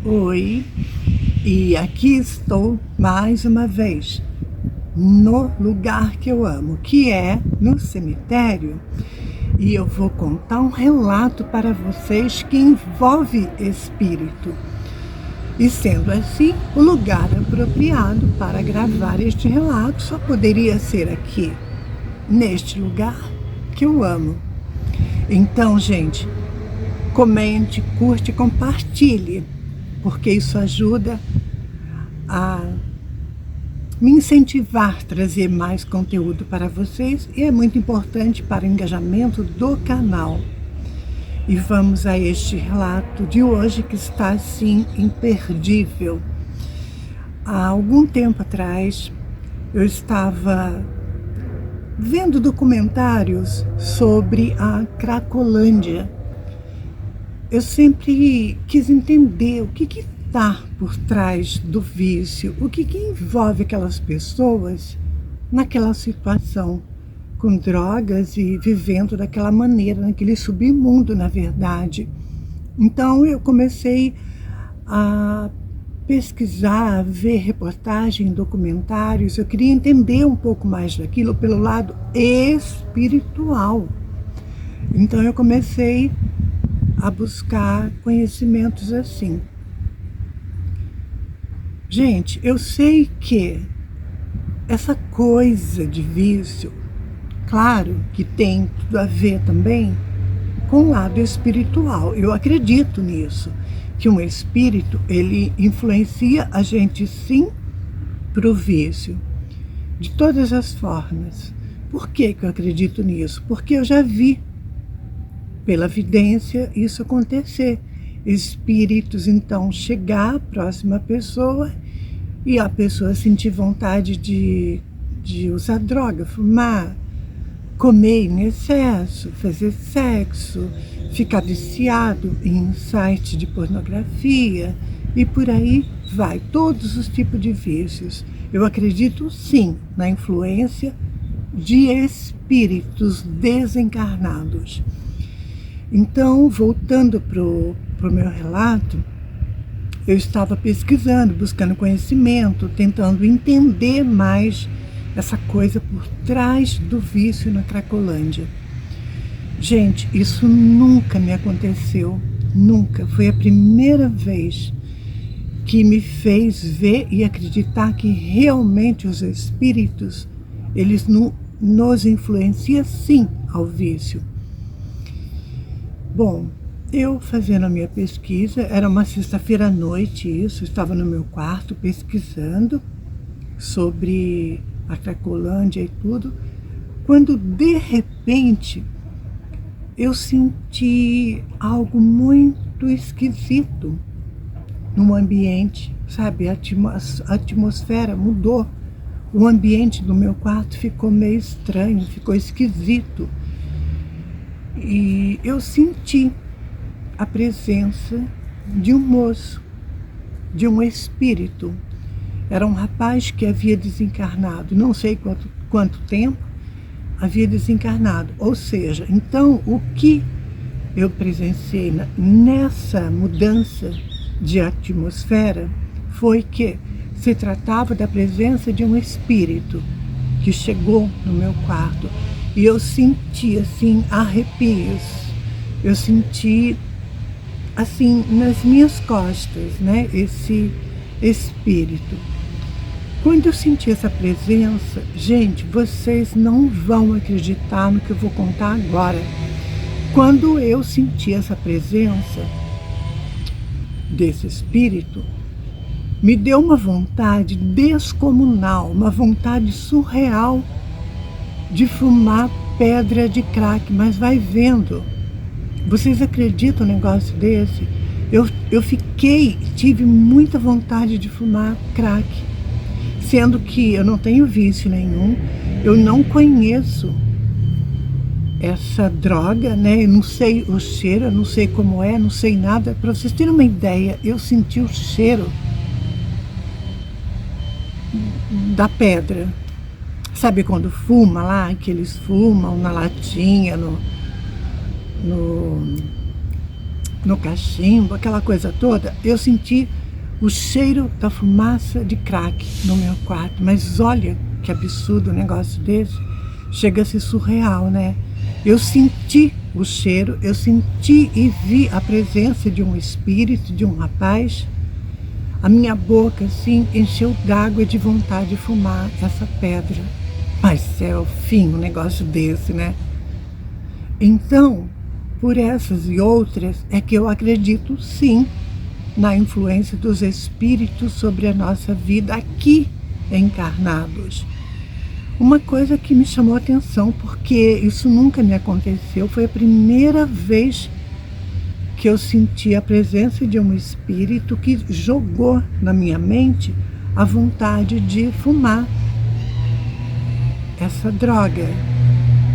Oi, e aqui estou mais uma vez no lugar que eu amo, que é no cemitério, e eu vou contar um relato para vocês que envolve espírito. E sendo assim, o lugar apropriado para gravar este relato só poderia ser aqui, neste lugar que eu amo. Então, gente, comente, curte, compartilhe, porque isso ajuda a me incentivar a trazer mais conteúdo para vocês e é muito importante para o engajamento do canal. E vamos a este relato de hoje que está assim imperdível. Há algum tempo atrás eu estava vendo documentários sobre a Cracolândia. Eu sempre quis entender o que está por trás do vício, o que envolve aquelas pessoas naquela situação, com drogas e vivendo daquela maneira, naquele submundo, na verdade. Então eu comecei a pesquisar, a ver reportagens, documentários. Eu queria entender um pouco mais daquilo pelo lado espiritual. Então eu comecei a buscar conhecimentos assim. Gente, eu sei que essa coisa de vício, claro que tem tudo a ver também com o lado espiritual. Eu acredito nisso, que um espírito, ele influencia a gente sim para o vício, de todas as formas. Por que eu acredito nisso? Porque eu já vi, pela vidência, isso acontecer. Espíritos, então, chegar à próxima pessoa e a pessoa sentir vontade de usar droga, fumar, comer em excesso, fazer sexo, ficar viciado em site de pornografia e por aí vai, todos os tipos de vícios. Eu acredito sim na influência de espíritos desencarnados. Então, voltando para o meu relato, eu estava pesquisando, buscando conhecimento, tentando entender mais essa coisa por trás do vício na Cracolândia. Gente, isso nunca me aconteceu, nunca. Foi a primeira vez que me fez ver e acreditar que realmente os espíritos, eles nos influenciam sim ao vício. Bom, eu fazendo a minha pesquisa, era uma sexta-feira à noite isso, estava no meu quarto pesquisando sobre a Cracolândia e tudo, quando de repente eu senti algo muito esquisito no ambiente, sabe? A atmosfera mudou, o ambiente do meu quarto ficou meio estranho, ficou esquisito. E eu senti a presença de um moço, de um espírito. Era um rapaz que havia desencarnado, não sei quanto tempo havia desencarnado. Ou seja, então o que eu presenciei nessa mudança de atmosfera foi que se tratava da presença de um espírito que chegou no meu quarto. E eu senti, assim, arrepios. Eu senti, assim, nas minhas costas, né, esse espírito. Quando eu senti essa presença, gente, vocês não vão acreditar no que eu vou contar agora. Quando eu senti essa presença desse espírito, me deu uma vontade descomunal, uma vontade surreal de fumar pedra de crack, mas vai vendo. Vocês acreditam num negócio desse? Eu tive muita vontade de fumar crack, sendo que eu não tenho vício nenhum, eu não conheço essa droga, né? Eu não sei o cheiro, eu não sei como é, não sei nada. Para vocês terem uma ideia, eu senti o cheiro da pedra. Sabe quando fuma lá, que eles fumam na latinha, no cachimbo, aquela coisa toda, eu senti o cheiro da fumaça de crack no meu quarto. Mas olha que absurdo um negócio desse. Chega a ser surreal, né? Eu senti o cheiro, eu senti e vi a presença de um espírito, de um rapaz. A minha boca, assim, encheu d'água de vontade de fumar essa pedra. Mas é o fim, um negócio desse, né? Então, por essas e outras, é que eu acredito, sim, na influência dos espíritos sobre a nossa vida aqui encarnados. Uma coisa que me chamou a atenção, porque isso nunca me aconteceu, foi a primeira vez que eu senti a presença de um espírito que jogou na minha mente a vontade de fumar essa droga,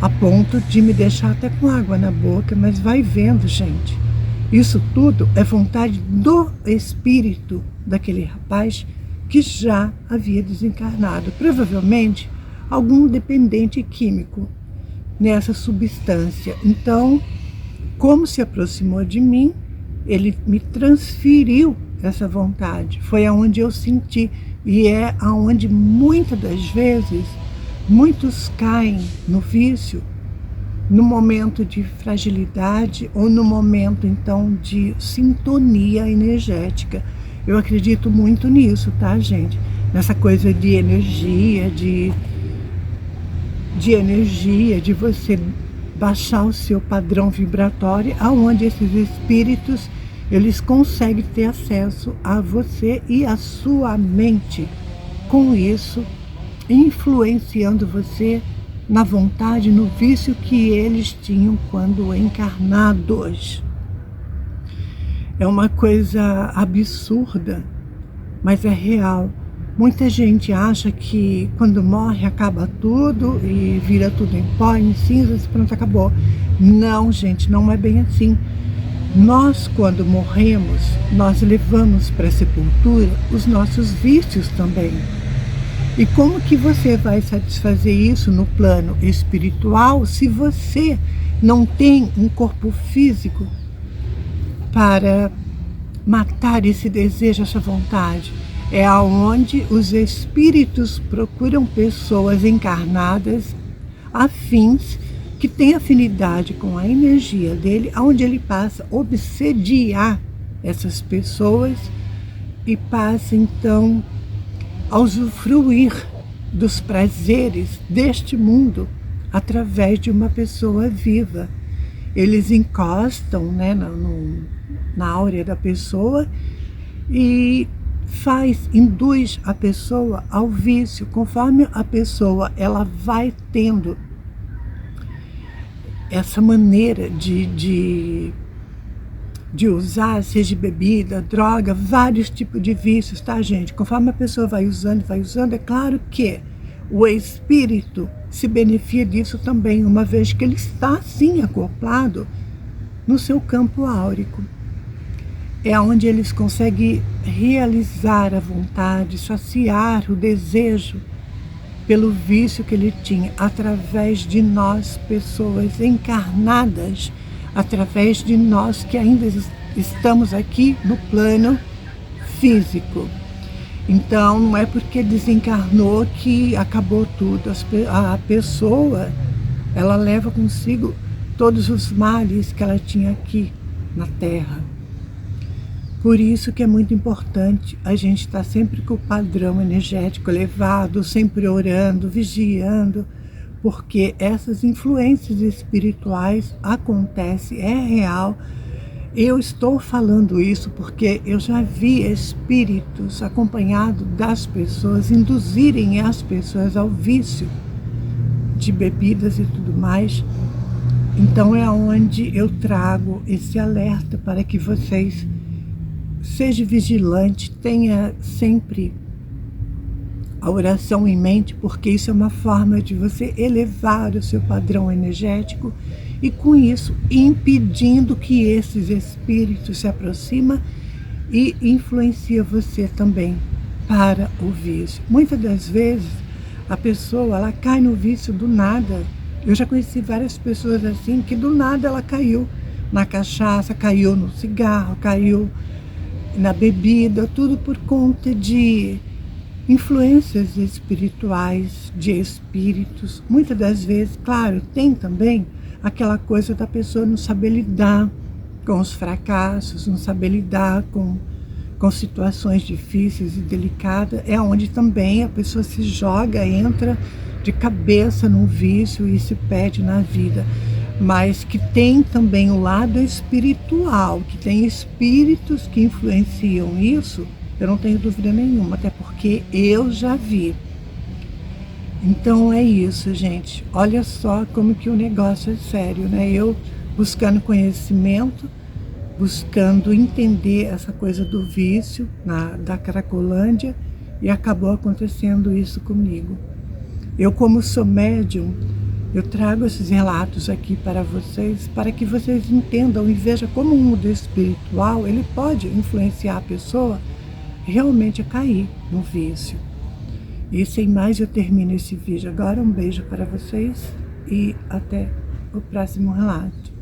a ponto de me deixar até com água na boca. Mas vai vendo, gente, isso tudo é vontade do espírito daquele rapaz que já havia desencarnado, provavelmente algum dependente químico nessa substância. Então, como se aproximou de mim, ele me transferiu essa vontade. Foi aonde eu senti, e é aonde muitas das vezes muitos caem no vício, no momento de fragilidade ou no momento, então, de sintonia energética. Eu acredito muito nisso, tá, gente? Nessa coisa de energia, de energia, de você baixar o seu padrão vibratório, aonde esses espíritos, eles conseguem ter acesso a você e a sua mente. Com isso, influenciando você na vontade, no vício que eles tinham quando encarnados. É uma coisa absurda, mas é real. Muita gente acha que quando morre acaba tudo e vira tudo em pó, em cinzas e pronto, acabou. Não, gente, não é bem assim. Nós, quando morremos, nós levamos para a sepultura os nossos vícios também. E como que você vai satisfazer isso no plano espiritual se você não tem um corpo físico para matar esse desejo, essa vontade? É aonde os espíritos procuram pessoas encarnadas, afins, que têm afinidade com a energia dele, aonde ele passa a obsediar essas pessoas e passa então a usufruir dos prazeres deste mundo através de uma pessoa viva. Eles encostam, né, na áurea da pessoa e induz a pessoa ao vício. Conforme a pessoa ela vai tendo essa maneira de usar, seja bebida, droga, vários tipos de vícios, tá, gente? Conforme a pessoa vai usando, é claro que o espírito se beneficia disso também, uma vez que ele está, sim, acoplado no seu campo áurico. É onde eles conseguem realizar a vontade, saciar o desejo pelo vício que ele tinha, através de nós, pessoas encarnadas, através de nós que ainda estamos aqui no plano físico. Então, não é porque desencarnou que acabou tudo. A pessoa, ela leva consigo todos os males que ela tinha aqui na Terra. Por isso que é muito importante a gente estar sempre com o padrão energético elevado, sempre orando, vigiando, porque essas influências espirituais acontecem, é real. Eu estou falando isso porque eu já vi espíritos acompanhados das pessoas induzirem as pessoas ao vício de bebidas e tudo mais. Então é onde eu trago esse alerta para que vocês sejam vigilantes, tenha sempre a oração em mente, porque isso é uma forma de você elevar o seu padrão energético e com isso impedindo que esses espíritos se aproximem e influencia você também para o vício. Muitas das vezes a pessoa ela cai no vício do nada. Eu já conheci várias pessoas assim que do nada ela caiu, na cachaça, caiu no cigarro, caiu na bebida, tudo por conta de influências espirituais, de espíritos. Muitas das vezes, claro, tem também aquela coisa da pessoa não saber lidar com os fracassos, não saber lidar com situações difíceis e delicadas, é onde também a pessoa se joga, entra de cabeça num vício e se perde na vida. Mas que tem também o lado espiritual, que tem espíritos que influenciam isso, eu não tenho dúvida nenhuma, até porque eu já vi. Então é isso, gente. Olha só como que o negócio é sério, né? Eu buscando conhecimento, buscando entender essa coisa do vício da Cracolândia, e acabou acontecendo isso comigo. Eu, como sou médium, eu trago esses relatos aqui para vocês, para que vocês entendam e vejam como o mundo espiritual, ele pode influenciar a pessoa realmente a cair no vício. E sem mais, eu termino esse vídeo agora. Um beijo para vocês e até o próximo relato.